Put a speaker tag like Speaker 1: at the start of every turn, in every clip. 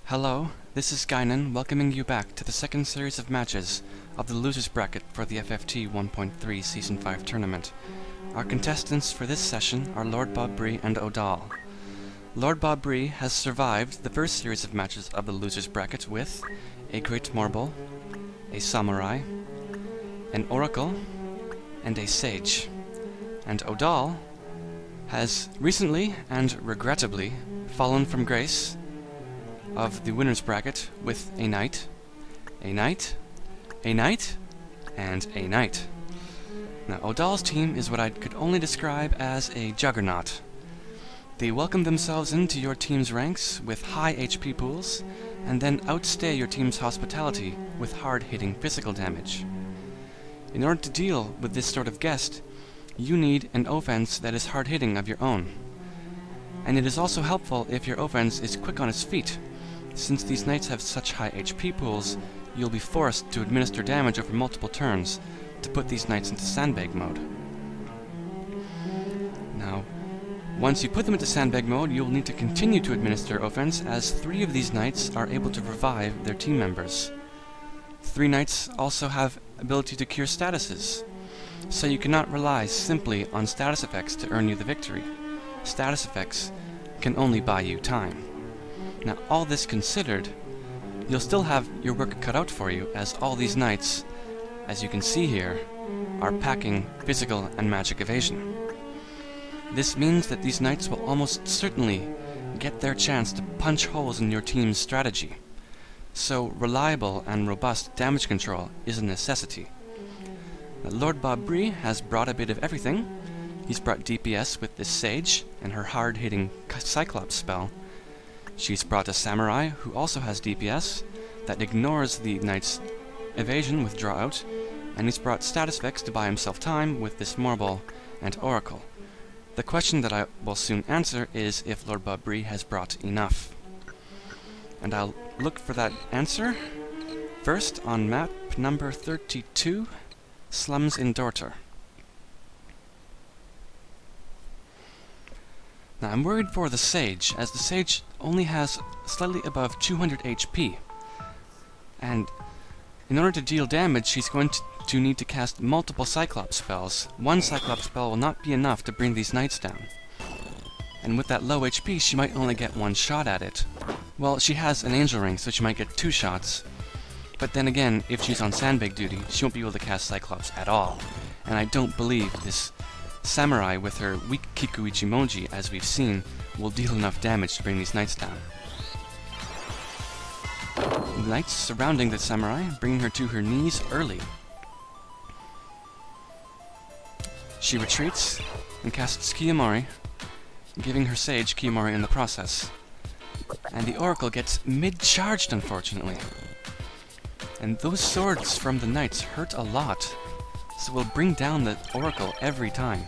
Speaker 1: Hello, this is Guinan welcoming you back to the second series of matches of the losers bracket for the FFT 1.3 Season 5 tournament. Our contestants for this session are LordBobBree and Odal. LordBobBree has survived the first series of matches of the losers bracket with a Great Marble, a Samurai, an Oracle, and a Sage. And Odal has recently and regrettably fallen from grace of the winners bracket with a Knight, a Knight, a Knight, and a Knight. Now, Odal's team is what I could only describe as a juggernaut. They welcome themselves into your team's ranks with high HP pools, and then outstay your team's hospitality with hard-hitting physical damage. In order to deal with this sort of guest, you need an offense that is hard-hitting of your own. And it is also helpful if your offense is quick on its feet. Since these knights have such high HP pools, you'll be forced to administer damage over multiple turns to put these knights into sandbag mode. Now, once you put them into sandbag mode, you'll need to continue to administer offense, as 3 of these knights are able to revive their team members. 3 knights also have ability to cure statuses, so you cannot rely simply on status effects to earn you the victory. Status effects can only buy you time. Now, all this considered, you'll still have your work cut out for you, as all these knights, as you can see here, are packing physical and magic evasion. This means that these knights will almost certainly get their chance to punch holes in your team's strategy. So reliable and robust damage control is a necessity. Now, LordBobBree has brought a bit of everything. He's brought DPS with this Sage and her hard-hitting Cyclops spell. She's brought a Samurai who also has DPS that ignores the knight's evasion with draw out, and he's brought status effects to buy himself time with this Marble and Oracle. The question that I will soon answer is if LordBobBree has brought enough. And I'll look for that answer first on map number 32, Slums in Dorter. Now, I'm worried for the Sage, as the Sage only has slightly above 200 HP. And in order to deal damage, she's going to need to cast multiple Cyclops spells. One Cyclops spell will not be enough to bring these knights down. And with that low HP, she might only get 1 shot at it. Well, she has an Angel Ring, so she might get 2 shots. But then again, if she's on sandbag duty, she won't be able to cast Cyclops at all. And I don't believe this Samurai with her weak Kiku Ichimoji, as we've seen, will deal enough damage to bring these knights down. The knights surrounding the Samurai, bringing her to her knees early. She retreats and casts Kiyomori, giving her Sage Kiyomori in the process. And the Oracle gets mid-charged, unfortunately. And those swords from the knights hurt a lot, so we'll bring down the Oracle every time.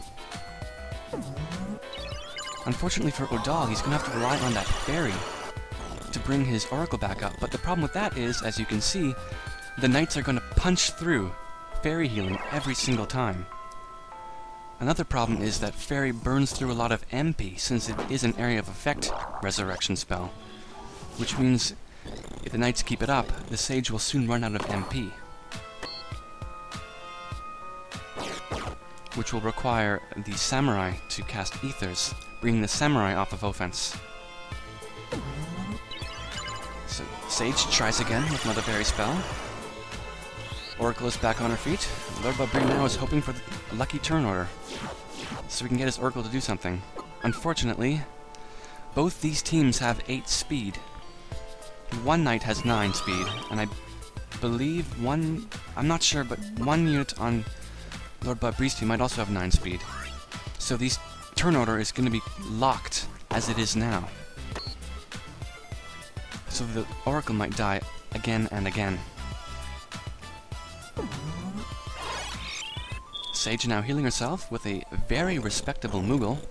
Speaker 1: Unfortunately for Odal, he's going to have to rely on that fairy to bring his Oracle back up, but the problem with that is, as you can see, the knights are going to punch through fairy healing every single time. Another problem is that fairy burns through a lot of MP, since it is an area of effect resurrection spell, which means if the knights keep it up, the Sage will soon run out of MP, which will require the Samurai to cast Ethers, bringing the Samurai off of offense. So Sage tries again with another fairy spell. Oracle is back on her feet. LordBobBree now is hoping for the lucky turn order, so we can get his Oracle to do something. Unfortunately, both these teams have 8 speed. One knight has 9 speed, and I believe I'm not sure, but 1 unit on LordBobBree's team might also have 9 speed. So this turn order is going to be locked as it is now. So the Oracle might die again and again. Sage now healing herself with a very respectable Moogle.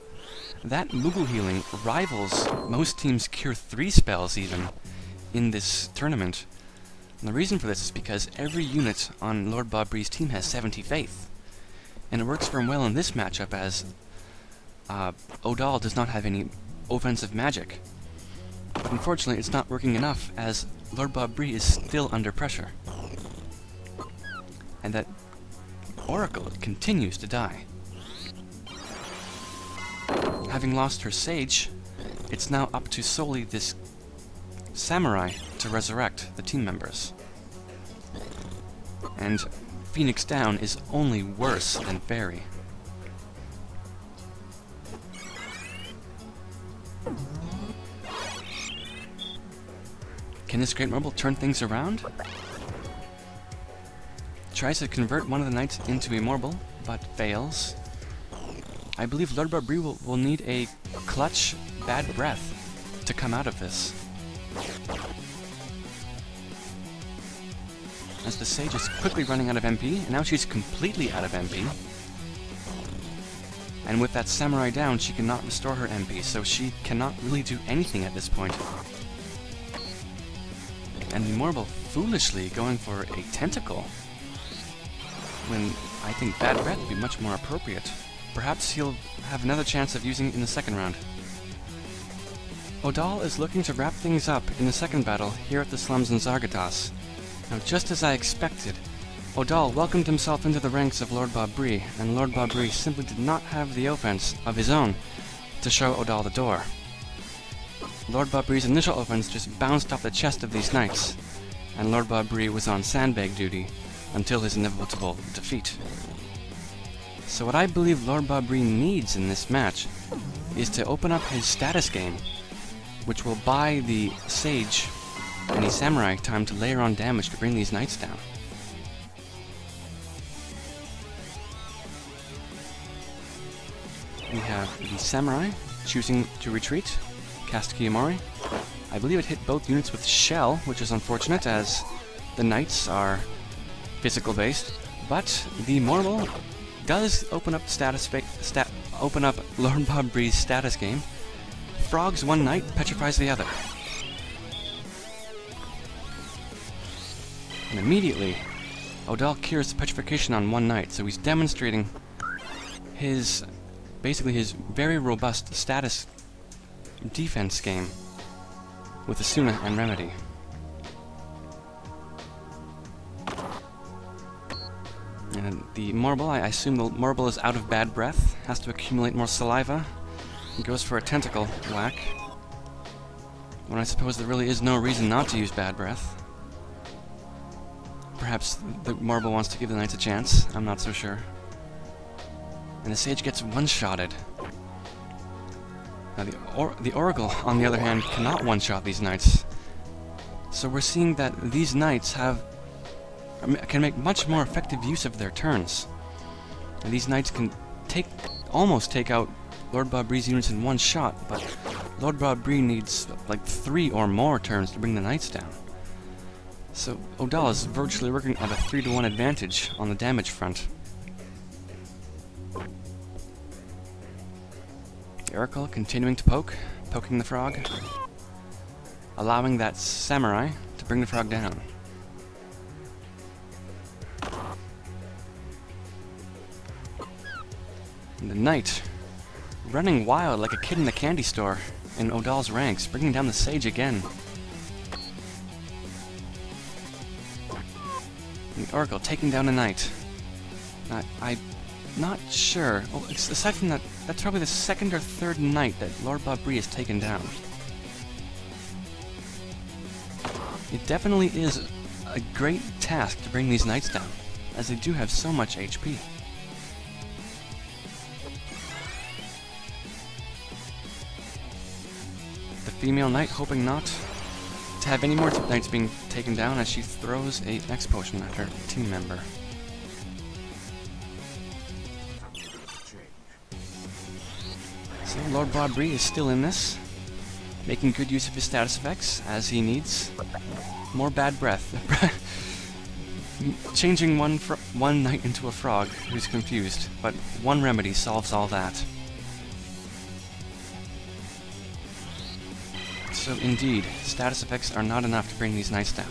Speaker 1: That Moogle healing rivals most teams' Cure 3 spells even in this tournament. And the reason for this is because every unit on LordBobBree's team has 70 faith. And it works for him well in this matchup, as Odal does not have any offensive magic. But unfortunately, it's not working enough, as LordBobBree is still under pressure. And that Oracle continues to die. Having lost her Sage, it's now up to solely this Samurai to resurrect the team members. And Phoenix Down is only worse than Barry. Can this Great Marble turn things around? Tries to convert one of the knights into a marble, but fails. I believe LordBobBree will need a clutch bad breath to come out of this. As the Sage is quickly running out of MP, and now she's completely out of MP. And with that Samurai down, she cannot restore her MP, so she cannot really do anything at this point. And the Marble foolishly going for a tentacle, when I think Bad Breath would be much more appropriate. Perhaps he'll have another chance of using it in the second round. Odal is looking to wrap things up in the second battle here at the slums in Zargatas. Now, just as I expected, Odal welcomed himself into the ranks of LordBobBree, and LordBobBree simply did not have the offense of his own to show Odal the door. LordBobBree's initial offense just bounced off the chest of these knights, and LordBobBree was on sandbag duty until his inevitable defeat. So what I believe LordBobBree needs in this match is to open up his status game, which will buy the Sage and the Samurai time to layer on damage to bring these knights down. We have the Samurai choosing to retreat, cast Kiyomori. I believe it hit both units with Shell, which is unfortunate as the knights are physical based, but the Marble does open up LordBobBree's status game. Frogs one knight, petrifies the other. And immediately, Odal cures the petrification on one knight, so he's demonstrating his, basically his very robust status defense game with Asuna and Remedy. And the Marble, I assume the Marble is out of bad breath, has to accumulate more saliva, and goes for a tentacle whack, when I suppose there really is no reason not to use bad breath. Perhaps the Marble wants to give the knights a chance, I'm not so sure. And the Sage gets one-shotted. Now the Oracle, on the other hand, cannot one-shot these knights. So we're seeing that these knights can make much more effective use of their turns. And these knights can almost take out LordBobBree's units in one shot, but LordBobBree needs like 3 or more turns to bring the knights down. So Odal is virtually working at a 3-to-1 advantage on the damage front. The Oracle continuing to poking the frog, allowing that Samurai to bring the frog down. And the Knight, running wild like a kid in a candy store in Odal's ranks, bringing down the Sage again. And the Oracle taking down a Knight. I'm not sure. Oh, aside from that, that's probably the second or third Knight that LordBobBree has taken down. It definitely is a great task to bring these Knights down, as they do have so much HP. The female Knight hoping not to have any more Knights being taken down as she throws a X potion at her team member. So LordBobBree is still in this, making good use of his status effects as he needs. More bad breath. Changing one Knight into a frog who's confused, but one remedy solves all that. So indeed, status effects are not enough to bring these Knights down.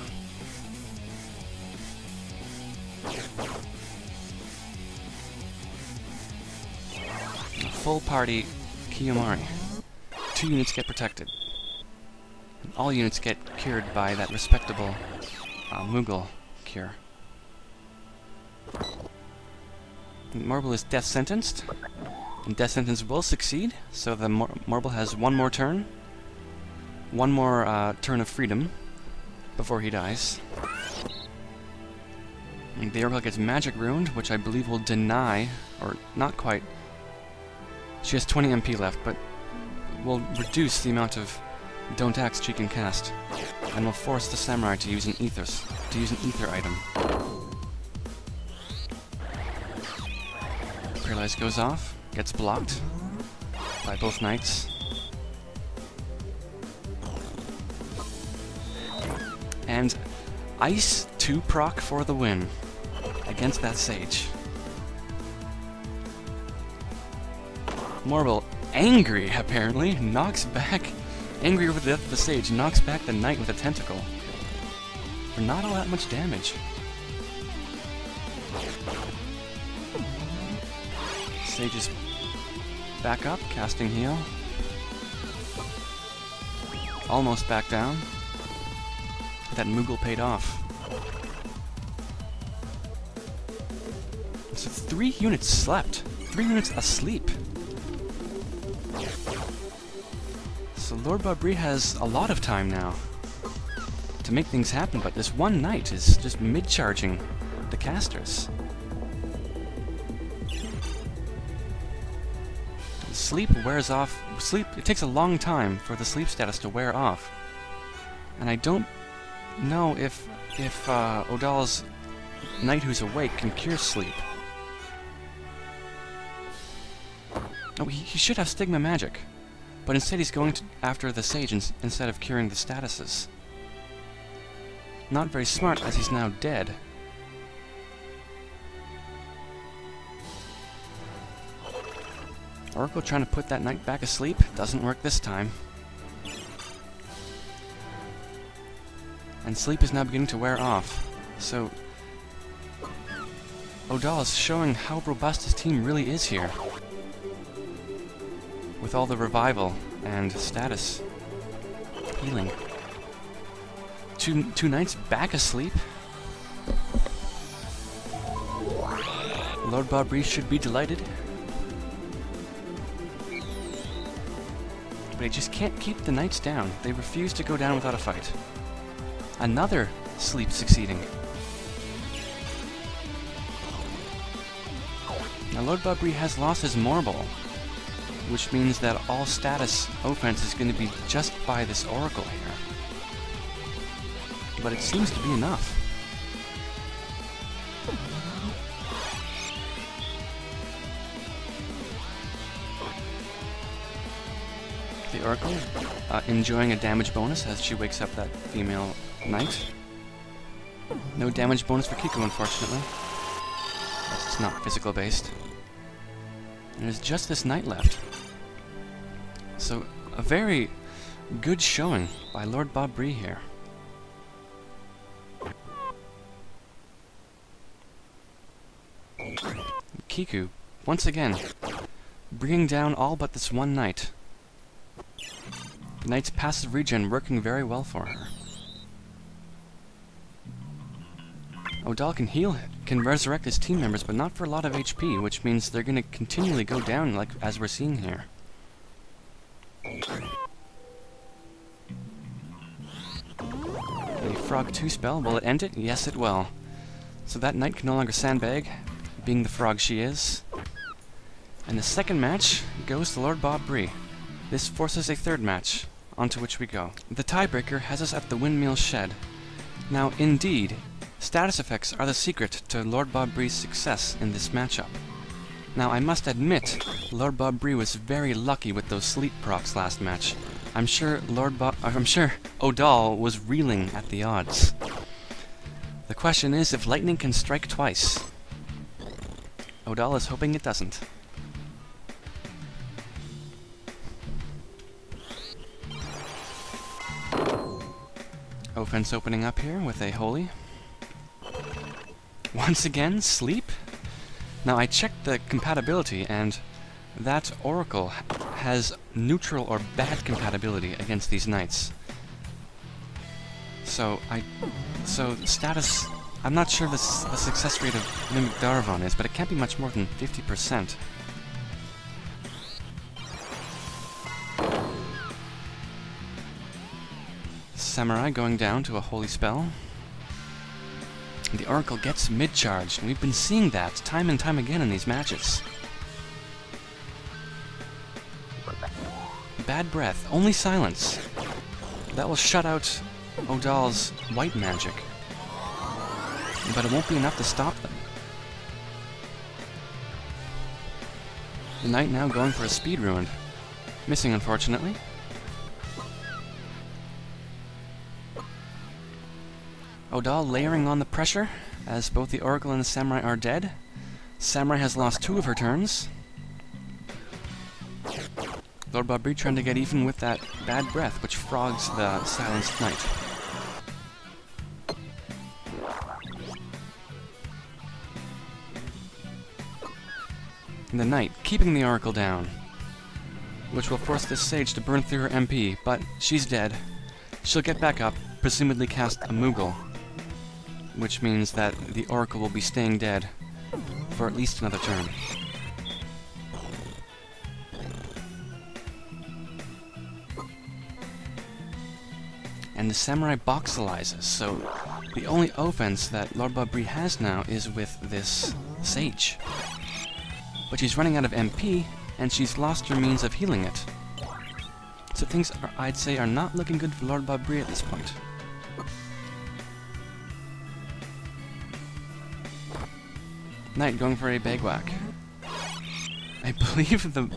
Speaker 1: A full party Kiyomori. 2 units get protected. And all units get cured by that respectable Moogle cure. And Marble is death sentenced, and death sentence will succeed, so the Marble has one more turn. One more turn of freedom before he dies. And the Oracle gets Magic Ruined, which I believe will deny, or not quite. She has 20 MP left, but will reduce the amount of Don't Axe she can cast, and will force the Samurai to use an ether item. Paralyze goes off, gets blocked by both knights. And Ice 2 proc for the win against that Sage. Marble, angry apparently, knocks back, angry over the death of the Sage, knocks back the Knight with a tentacle. For not all that much damage. Sage is back up, casting heal. Almost back down. That Moogle paid off. So 3 units slept. 3 units asleep. So LordBobBree has a lot of time now to make things happen, but this one knight is just mid-charging the casters. Sleep wears off. It takes a long time for the sleep status to wear off. And I don't know if Odal's knight who's awake can cure sleep. Oh, he should have Stigma Magic, but instead he's going after the Sage instead of curing the statuses. Not very smart, as he's now dead. Oracle trying to put that knight back asleep. Doesn't work this time. And sleep is now beginning to wear off. So Odal is showing how robust his team really is here. With all the revival and status healing. Two knights back asleep. LordBobBree should be delighted. But he just can't keep the knights down. They refuse to go down without a fight. Another sleep succeeding. Now LordBobBree has lost his Marble, which means that all status offense is going to be just by this Oracle here. But it seems to be enough. The Oracle enjoying a damage bonus as she wakes up that female knight. No damage bonus for Kiku, unfortunately. It's not physical based. And there's just this knight left. So, a very good showing by LordBobBree here. Kiku, once again, bringing down all but this one knight. The knight's passive regen working very well for her. Odal can heal, can resurrect his team members, but not for a lot of HP, which means they're going to continually go down, like as we're seeing here. A Frog 2 spell, will it end it? Yes, it will. So that knight can no longer sandbag, being the frog she is. And the second match goes to LordBobBree. This forces a third match, onto which we go. The tiebreaker has us at the Windmill Shed. Now, indeed, status effects are the secret to LordBobBree's success in this matchup. Now, I must admit, LordBobBree was very lucky with those sleep procs last match. I'm sure Odal was reeling at the odds. The question is if lightning can strike twice. Odal is hoping it doesn't. Offense opening up here with a Holy. Once again, sleep? Now I checked the compatibility, and that Oracle has neutral or bad compatibility against these knights. So status, I'm not sure the success rate of Mimic Darvon is, but it can't be much more than 50%. Samurai going down to a holy spell. The Oracle gets mid-charged, and we've been seeing that time and time again in these matches. Bad breath, only silence. That will shut out Odal's white magic. But it won't be enough to stop them. The knight now going for a speed ruined. Missing, unfortunately. Odal layering on the pressure, as both the Oracle and the Samurai are dead. Samurai has lost 2 of her turns. LordBobBree trying to get even with that bad breath, which frogs the silenced knight. And the knight keeping the Oracle down, which will force this sage to burn through her MP, but she's dead. She'll get back up, presumably cast a Moogle, which means that the Oracle will be staying dead for at least another turn. And the Samurai boxalizes, so the only offense that LordBobBree has now is with this Sage. But she's running out of MP, and she's lost her means of healing it. So things, I'd say, are not looking good for LordBobBree at this point. Knight going for a bagwhack. I believe the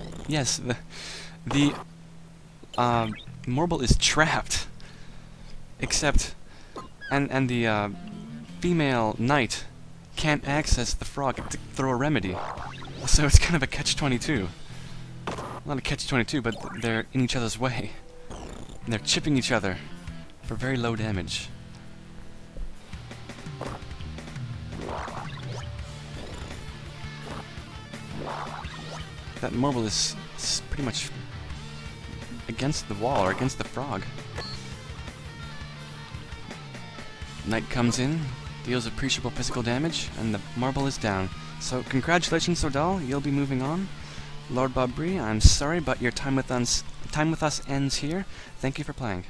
Speaker 1: Morble is trapped. Except, and the female knight can't access the frog to throw a remedy. So it's kind of a catch-22. Not a catch-22, but they're in each other's way. And they're chipping each other for very low damage. That Morble is pretty much against the wall, or against the frog. Knight comes in, deals appreciable physical damage, and the Morble is down. So congratulations, Odal, you'll be moving on. LordBobBree, I'm sorry, but your time with us ends here. Thank you for playing.